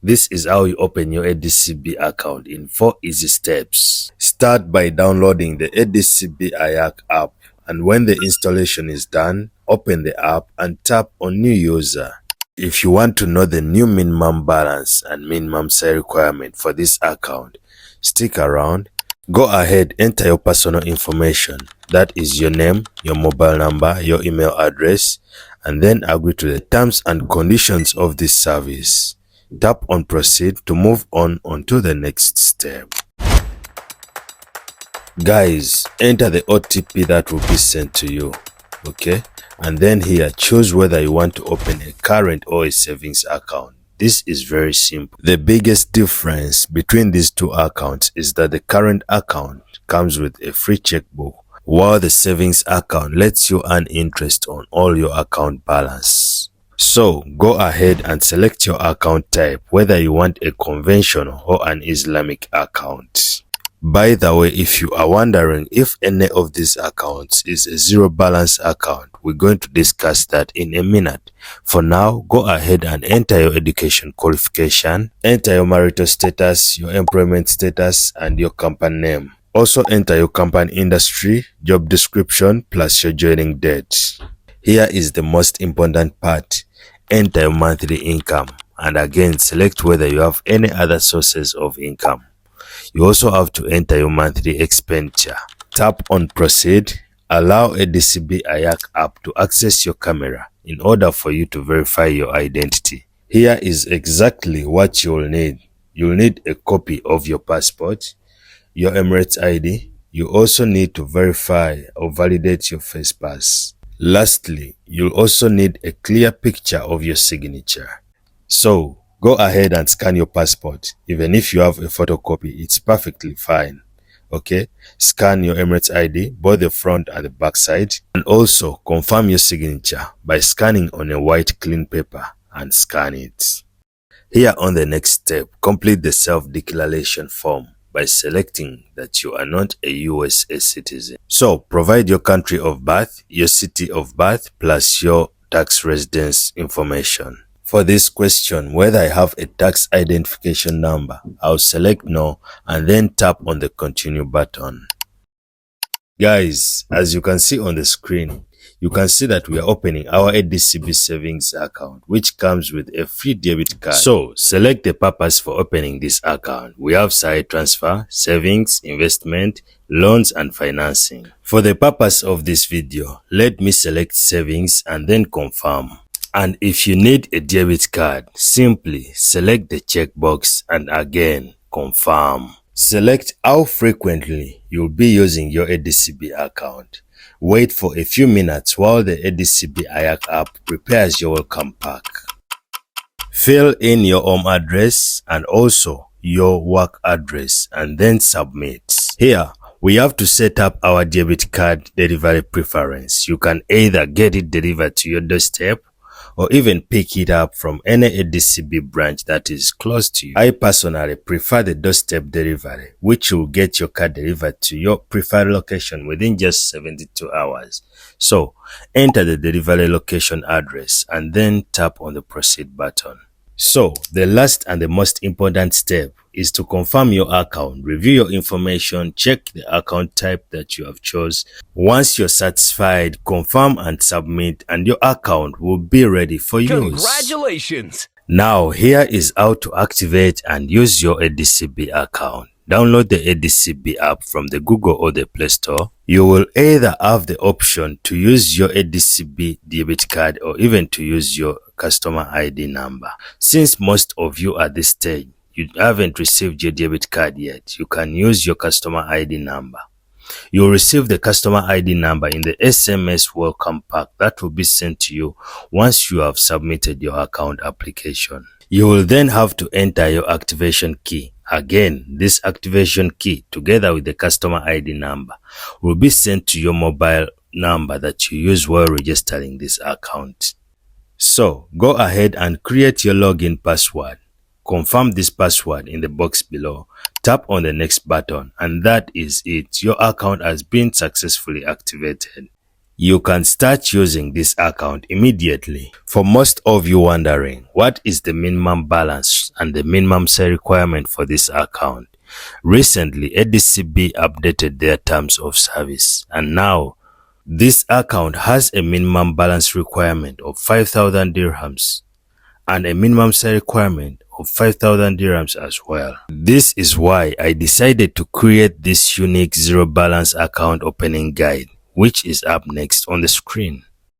This is how you open your ADCB account in 4 easy steps. Start by downloading the ADCB Hayyak app, and when the installation is done, open the app and tap on New User. If you want to know the new minimum balance and minimum sale requirement for this account, stick around. Go ahead, enter your personal information, that is your name, your mobile number, your email address, and then agree to the terms and conditions of this service. Tap on proceed to move on to the next step. Guys, enter the OTP that will be sent to you, okay? And then here, choose whether you want to open a current or a savings account. This is very simple. The biggest difference between these two accounts is that the current account comes with a free checkbook, while the savings account lets you earn interest on all your account balance. So, go ahead and select your account type, whether you want a conventional or an Islamic account. By the way, if you are wondering if any of these accounts is a zero balance account, we're going to discuss that in a minute. For now, go ahead and enter your education qualification, enter your marital status, your employment status, and your company name. Also enter your company industry, job description, plus your joining date. Here is the most important part. Enter your monthly income, and again select whether you have any other sources of income. You also have to enter your monthly expenditure. Tap on proceed. Allow ADCB Hayyak app to access your camera in order for you to verify your identity. Here is exactly what you will need. You will need a copy of your passport, your Emirates ID. You also need to verify or validate your face pass. Lastly, you'll also need a clear picture of your signature. So, go ahead and scan your passport. Even if you have a photocopy, it's perfectly fine. Okay? Scan your Emirates ID, both the front and the back side. And also, confirm your signature by scanning on a white clean paper and scan it. Here on the next step, complete the self-declaration form by selecting that you are not a USA citizen. So, provide your country of birth, your city of birth, plus your tax residence information. For this question, whether I have a tax identification number, I'll select no and then tap on the continue button. Guys, as you can see on the screen, you can see that we are opening our ADCB savings account, which comes with a free debit card. So, select the purpose for opening this account. We have side transfer, savings, investment, loans, and financing. For the purpose of this video, let me select savings and then confirm. And if you need a debit card, simply select the checkbox and again confirm. Select how frequently you'll be using your ADCB account. Wait for a few minutes while the ADCB Hayyak app prepares your welcome pack. Fill in your home address and also your work address and then submit. Here, we have to set up our debit card delivery preference. You can either get it delivered to your doorstep or even pick it up from any ADCB branch that is close to you. I personally prefer the doorstep delivery, which will get your card delivered to your preferred location within just 72 hours. So, enter the delivery location address and then tap on the proceed button. So, the last and the most important step is to confirm your account, review your information, check the account type that you have chose. Once you're satisfied, confirm and submit, and your account will be ready for use. Congratulations! Now, here is how to activate and use your ADCB account. Download the ADCB app from the Google or the Play Store. You will either have the option to use your ADCB debit card or even to use your customer ID number. Since most of you at this stage, you haven't received your debit card yet, you can use your customer ID number. You'll receive the customer ID number in the SMS welcome pack that will be sent to you once you have submitted your account application. You will then have to enter your activation key. Again, this activation key, together with the customer ID number, will be sent to your mobile number that you use while registering this account. So, go ahead and create your login password. Confirm this password in the box below. Tap on the next button, and that is it. Your account has been successfully activated. you can start using this account immediately. For most of you wondering, what is the minimum balance and the minimum sale requirement for this account? Recently, ADCB updated their terms of service, and now this account has a minimum balance requirement of 5,000 dirhams and a minimum sale requirement of 5,000 dirhams as well. This is why I decided to create this unique zero balance account opening guide, which is up next on the screen.